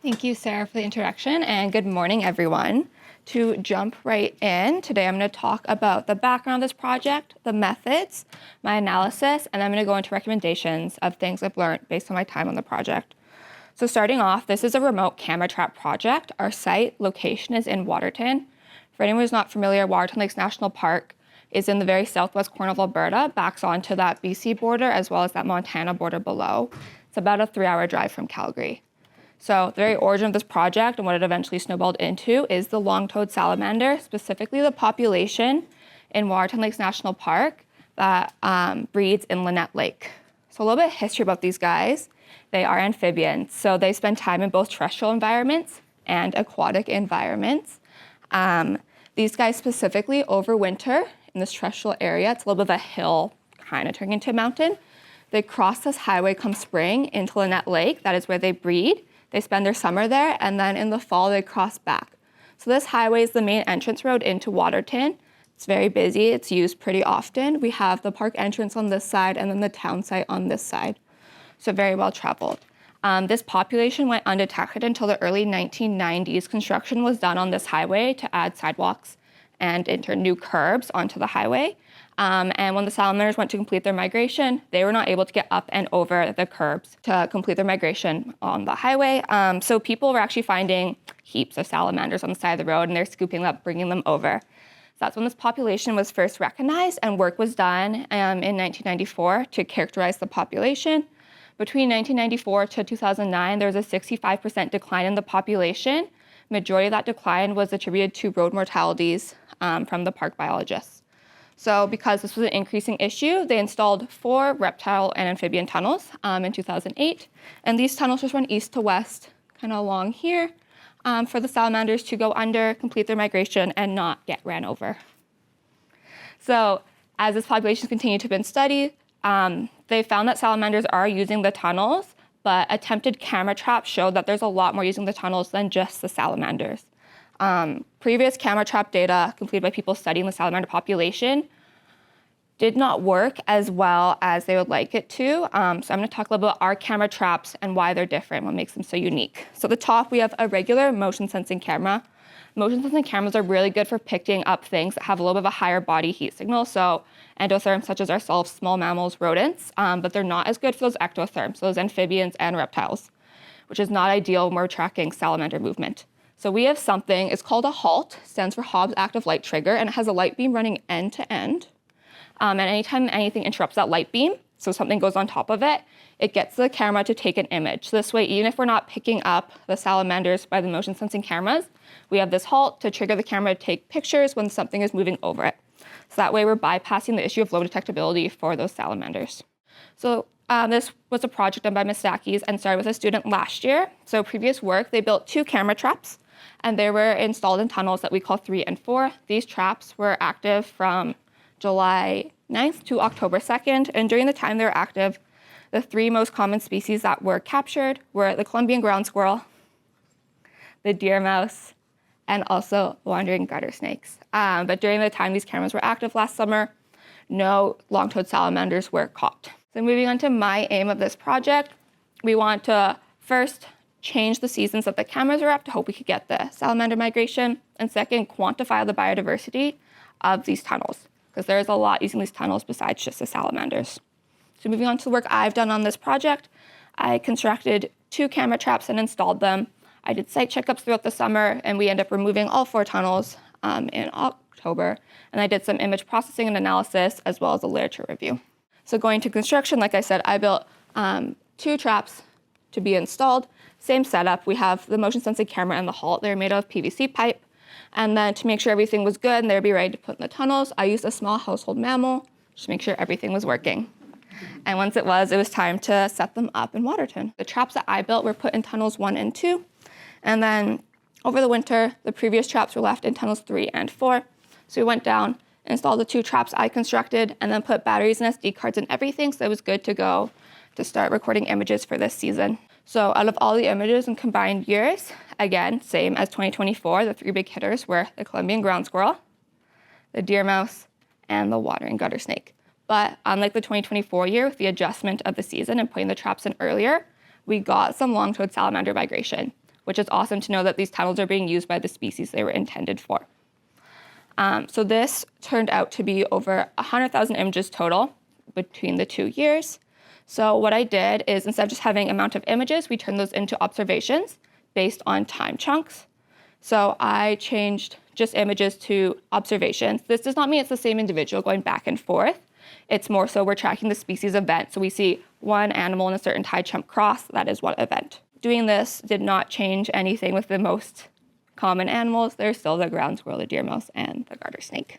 Thank you, Sarah, for the introduction, and good morning, everyone. To jump right in, today I'm going to talk about the background of this project, the methods, my analysis, and I'm going to go into recommendations of things I've learned based on my time on the project. So starting off, this is a remote camera trap project. Our site location is in Waterton. For anyone who's not familiar, Waterton Lakes National Park is in the very southwest corner of Alberta, backs onto that BC border as well as that Montana border below. It's about a 3-hour drive from Calgary. So the very origin of this project and what it eventually snowballed into is the long-toed salamander, specifically the population in Waterton Lakes National Park that breeds in Lynette Lake. So a little bit of history about these guys. They are amphibians, so they spend time in both terrestrial environments and aquatic environments. These guys specifically overwinter in this terrestrial area. It's a little bit of a hill, kind of turning into a mountain. They cross this highway come spring into Lynette Lake. That is where they breed. They spend their summer there, and then in the fall, they cross back. So this highway is the main entrance road into Waterton. It's very busy. It's used pretty often. We have the park entrance on this side and then the town site on this side. So very well traveled. This population went undetected until the early 1990s. Construction was done on this highway to add sidewalks and enter new curbs onto the highway. And when the salamanders went to complete their migration, they were not able to get up and over the curbs to complete their migration on the highway. So people were actually finding heaps of salamanders on the side of the road, and they're scooping them up, bringing them over. So that's when this population was first recognized, and work was done in 1994 to characterize the population. Between 1994 to 2009, there was a 65% decline in the population. Majority of that decline was attributed to road mortalities from the park biologists. So because this was an increasing issue, they installed 4 reptile and amphibian tunnels in 2008. And these tunnels just run east to west, kind of along here, for the salamanders to go under, complete their migration, and not get ran over. So as this population continued to be studied, they found that salamanders are using the tunnels, but attempted camera traps showed that there's a lot more using the tunnels than just the salamanders. Previous camera trap data completed by people studying the salamander population did not work as well as they would like it to. So I'm going to talk a little bit about our camera traps and why they're different, what makes them so unique. So at the top, we have a regular motion sensing camera. Motion sensing cameras are really good for picking up things that have a little bit of a higher body heat signal. So endotherms such as ourselves, small mammals, rodents, but they're not as good for those ectotherms, so those amphibians and reptiles, which is not ideal when we're tracking salamander movement. So we have something, it's called a HALT, stands for Hobbs Active Light Trigger, and it has a light beam running end to end. And anytime anything interrupts that light beam, so something goes on top of it, it gets the camera to take an image. So this way, even if we're not picking up the salamanders by the motion sensing cameras, we have this HALT to trigger the camera to take pictures when something is moving over it. So that way we're bypassing the issue of low detectability for those salamanders. So this was a project done by Miistakis and started with a student last year. So previous work, they built 2 camera traps, and they were installed in tunnels that we call 3 and 4. These traps were active from July 9th to October 2nd, and during the time they were active, the 3 most common species that were captured were the Columbian ground squirrel, the deer mouse, and also wandering garter snakes. But during the time these cameras were active last summer, no long-toed salamanders were caught. So moving on to my aim of this project, we want to first change the seasons that the cameras are up to hope we could get the salamander migration, and second, quantify the biodiversity of these tunnels, because there's a lot using these tunnels besides just the salamanders. So moving on to the work I've done on this project, I constructed 2 camera traps and installed them. I did site checkups throughout the summer, and we ended up removing all 4 tunnels in October. And I did some image processing and analysis as well as a literature review. So going to construction, like I said, I built 2 traps to be installed. Same setup. We have the motion sensing camera and the HALT. They're made of PVC pipe. And then to make sure everything was good and they'd be ready to put in the tunnels, I used a small household mammal just to make sure everything was working. And once it was time to set them up in Waterton. The traps that I built were put in tunnels 1 and 2. And then over the winter, the previous traps were left in tunnels 3 and 4. So we went down, installed the 2 traps I constructed, and then put batteries and SD cards and everything, so it was good to go to start recording images for this season. So out of all the images in combined years, again, same as 2024, the 3 big hitters were the Columbian ground squirrel, the deer mouse, and the wandering gutter snake. But unlike the 2024 year, with the adjustment of the season and putting the traps in earlier, we got some long-toed salamander migration, which is awesome to know that these tunnels are being used by the species they were intended for. So this turned out to be over 100,000 images total between the 2 years. So what I did is, instead of just having amount of images, we turned those into observations based on time chunks. So I changed just images to observations. This does not mean it's the same individual going back and forth. It's more so we're tracking the species event. So we see one animal in a certain tide chunk cross, that is one event. Doing this did not change anything with the most common animals. There's still the ground squirrel, the deer mouse, and the garter snake.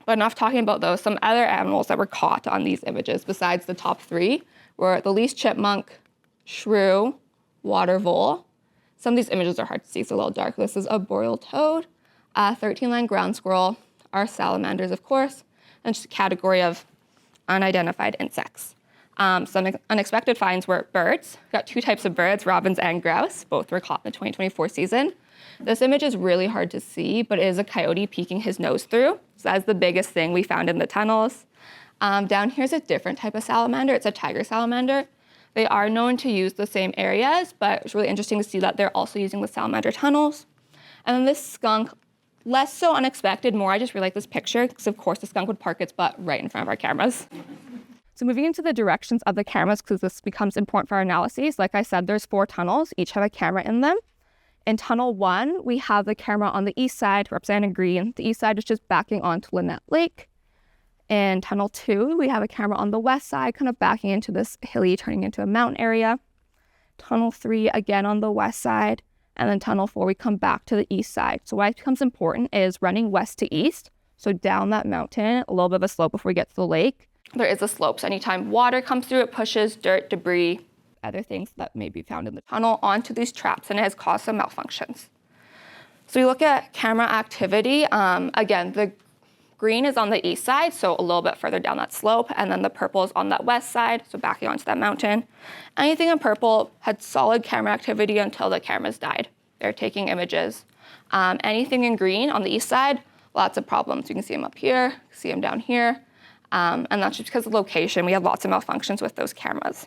But enough talking about those. Some other animals that were caught on these images besides the top 3 were the least chipmunk, shrew, water vole. Some of these images are hard to see, it's a little dark. This is a boreal toad, 13-line ground squirrel, our salamanders, of course, and just a category of unidentified insects. Some unexpected finds were birds. Got 2 types of birds, robins and grouse. Both were caught in the 2024 season. This image is really hard to see, but it is a coyote peeking his nose through. So that's the biggest thing we found in the tunnels. Down here's a different type of salamander. It's a tiger salamander. They are known to use the same areas, but it's really interesting to see that they're also using the salamander tunnels. And then this skunk, less so unexpected, more I just really like this picture, because of course the skunk would park its butt right in front of our cameras. So moving into the directions of the cameras, because this becomes important for our analyses, like I said, there's 4 tunnels, each have a camera in them. In tunnel 1, we have the camera on the east side, represented in green. The east side is just backing onto Lynette Lake. In tunnel 2, we have a camera on the west side, kind of backing into this hilly, turning into a mountain area. Tunnel 3, again on the west side. And then tunnel 4, we come back to the east side. So why it becomes important is running west to east. So down that mountain, a little bit of a slope before we get to the lake. There is a slope, so anytime water comes through, it pushes dirt, debris, other things that may be found in the tunnel onto these traps, and it has caused some malfunctions. So we look at camera activity. Again, the green is on the east side, so a little bit further down that slope, and then the purple is on that west side, so backing onto that mountain. Anything in purple had solid camera activity until the cameras died. They're taking images. Anything in green on the east side, lots of problems. You can see them up here, see them down here. And that's just because of location. We have lots of malfunctions with those cameras.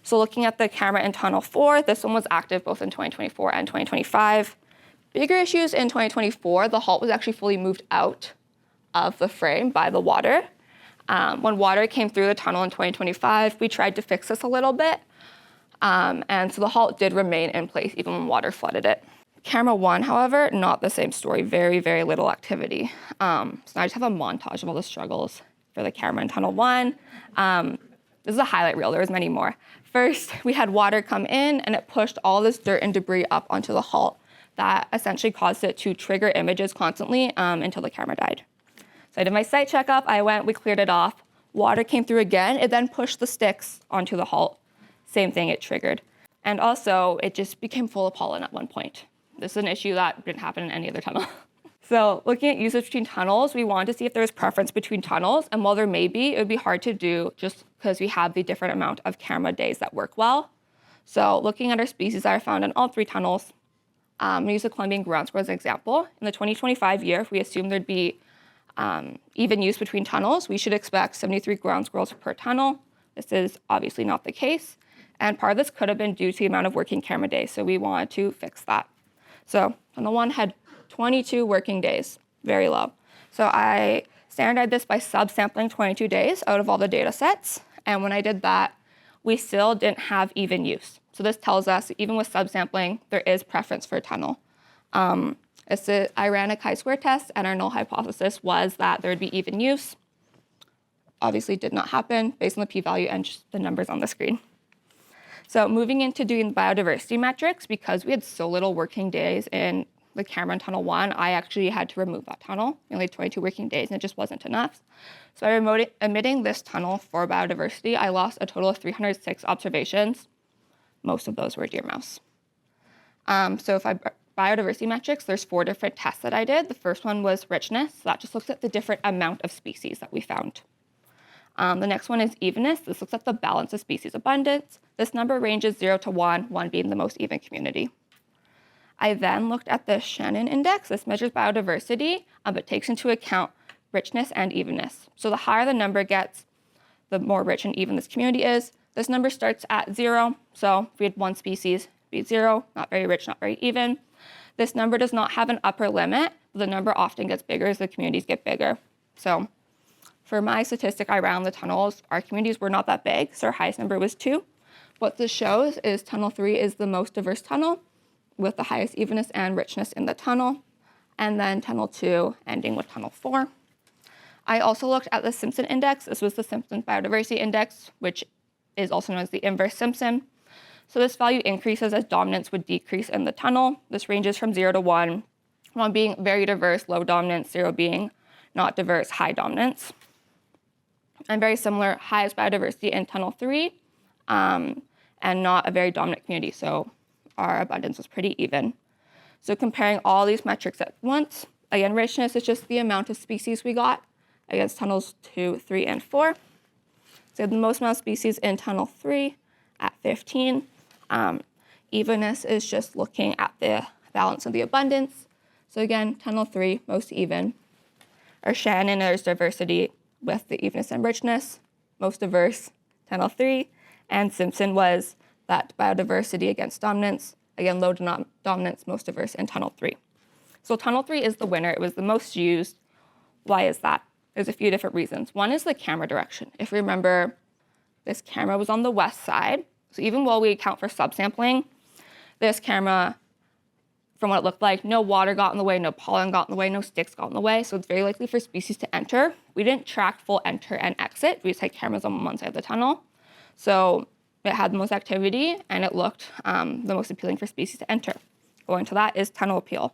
So looking at the camera in tunnel 4, this one was active both in 2024 and 2025. Bigger issues in 2024, the halt was actually fully moved out of the frame by the water. When water came through the tunnel in 2025, we tried to fix this a little bit. And so the halt did remain in place even when water flooded it. Camera 1, however, not the same story. Very, very little activity. So now I just have a montage of all the struggles for the camera in tunnel 1. This is a highlight reel. There was many more. First, we had water come in and it pushed all this dirt and debris up onto the halt. That essentially caused it to trigger images constantly until the camera died. So I did my site checkup. We cleared it off. Water came through again. It then pushed the sticks onto the halt. Same thing, it triggered. And also, it just became full of pollen at one point. This is an issue that didn't happen in any other tunnel. So looking at usage between tunnels, we wanted to see if there was preference between tunnels. And while there may be, it would be hard to do just because we have the different amount of camera days that work well. So looking at our species that are found in all 3 tunnels, we use the Columbian ground squirrel as an example. In the 2025 year, if we assume there'd be even use between tunnels, we should expect 73 ground squirrels per tunnel. This is obviously not the case. And part of this could have been due to the amount of working camera days. So we wanted to fix that. So tunnel 1 had 22 working days, very low. So I standardized this by subsampling 22 days out of all the data sets. And when I did that, we still didn't have even use. So this tells us, even with subsampling, there is preference for a tunnel. I ran a chi-square test, and our null hypothesis was that there would be even use. Obviously did not happen based on the p-value and just the numbers on the screen. So moving into doing biodiversity metrics, because we had so little working days in the camera in tunnel 1, I actually had to remove that tunnel. We only had 22 working days, and it just wasn't enough. So by omitting this tunnel for biodiversity, I lost a total of 306 observations. Most of those were deer mouse. So if biodiversity metrics, there's 4 different tests that I did. The first one was richness. So that just looks at the different amount of species that we found. The next one is evenness. This looks at the balance of species abundance. This number ranges 0 to 1, 1 being the most even community. I then looked at the Shannon index. This measures biodiversity, but takes into account richness and evenness. So the higher the number gets, the more rich and even this community is. This number starts at 0. So if we had 1 species, be 0, not very rich, not very even. This number does not have an upper limit. The number often gets bigger as the communities get bigger. So for my statistic, I ran the tunnels. Our communities were not that big, so our highest number was 2. What this shows is tunnel 3 is the most diverse tunnel with the highest evenness and richness in the tunnel, and then tunnel 2 ending with tunnel 4. I also looked at the Simpson index. This was the Simpson biodiversity index, which is also known as the inverse Simpson. So this value increases as dominance would decrease in the tunnel. This ranges from 0 to 1 being very diverse, low dominance, 0 being not diverse, high dominance. And very similar, highest biodiversity in tunnel 3, and not a very dominant community, so our abundance was pretty even. So comparing all these metrics at once, again, richness is just the amount of species we got against tunnels 2, 3, and 4. So the most amount of species in tunnel 3 at 15. Evenness is just looking at the balance of the abundance. So again, tunnel 3, most even. Our Shannon, there's diversity with the evenness and richness, most diverse, tunnel 3. And Simpson was that biodiversity against dominance, again, low dominance, most diverse in tunnel 3. So tunnel 3 is the winner. It was the most used. Why is that? There's a few different reasons. One is the camera direction. If you remember, this camera was on the west side. So even while we account for subsampling, this camera, from what it looked like, no water got in the way, no pollen got in the way, no sticks got in the way. So it's very likely for species to enter. We didn't track full enter and exit. We just had cameras on one side of the tunnel. So it had the most activity and it looked the most appealing for species to enter. Going to that is tunnel appeal.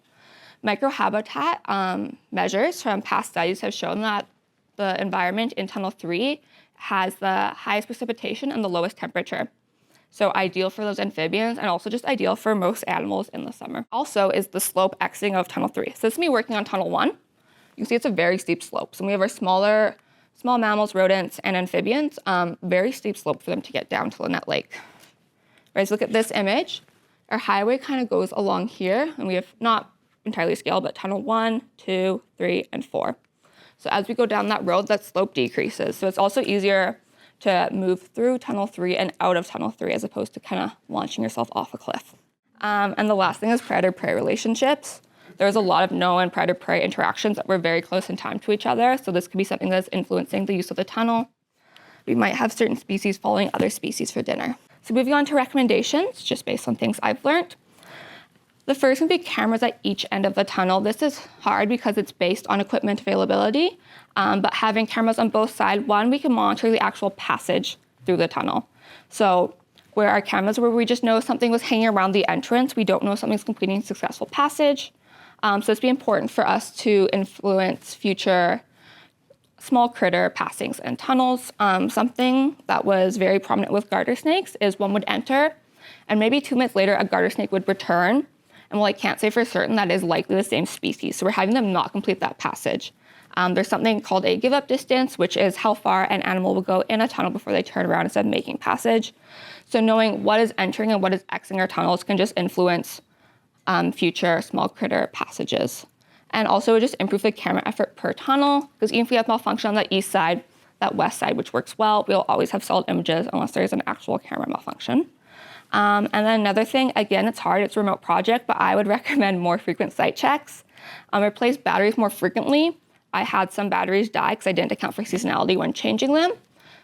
Microhabitat measures from past studies have shown that the environment in tunnel 3 has the highest precipitation and the lowest temperature. So ideal for those amphibians and also just ideal for most animals in the summer. Also is the slope exiting of tunnel 3. So this is me working on tunnel 1. You can see it's a very steep slope. So we have our small mammals, rodents, and amphibians, very steep slope for them to get down to Lynette Lake. Right, so look at this image. Our highway kind of goes along here, and we have not entirely scale, but tunnel 1, 2, 3, and 4. So as we go down that road, that slope decreases. So it's also easier to move through tunnel 3 and out of tunnel 3 as opposed to kind of launching yourself off a cliff. And the last thing is predator-prey relationships. There's a lot of known predator-prey interactions that were very close in time to each other. So this could be something that's influencing the use of the tunnel. We might have certain species following other species for dinner. So moving on to recommendations, just based on things I've learned. The first would be cameras at each end of the tunnel. This is hard because it's based on equipment availability, but having cameras on both sides, one, we can monitor the actual passage through the tunnel. So where our cameras where we just know something was hanging around the entrance, we don't know if something's completing successful passage. So it's be important for us to influence future small critter passings and tunnels. Something that was very prominent with garter snakes is one would enter, and maybe 2 minutes later, a garter snake would return. And while I can't say for certain that is likely the same species, so we're having them not complete that passage. There's something called a give-up distance, which is how far an animal will go in a tunnel before they turn around instead of making passage. So knowing what is entering and what is exiting our tunnels can just influence future small critter passages. And also just improve the camera effort per tunnel, because even if we have malfunction on the east side, that west side, which works well, we'll always have solid images unless there's an actual camera malfunction. And then another thing, again, it's hard, it's a remote project, but I would recommend more frequent site checks. Replace batteries more frequently. I had some batteries die because I didn't account for seasonality when changing them.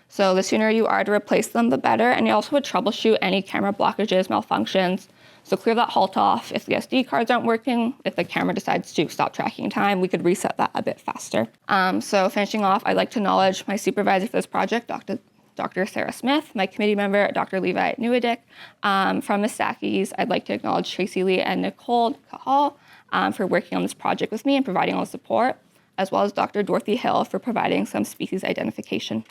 So the sooner you are to replace them, the better. And you also would troubleshoot any camera blockages, malfunctions. So clear that halt off. If the SD cards aren't working, if the camera decides to stop tracking time, we could reset that a bit faster. So finishing off, I'd like to acknowledge my supervisor for this project, Dr. Sarah Smith, my committee member, Dr. Levi Newidick. From Miistakis, I'd like to acknowledge Tracy Lee and Nicole Cahal for working on this project with me and providing all the support, as well as Dr. Dorothy Hill for providing some species identification.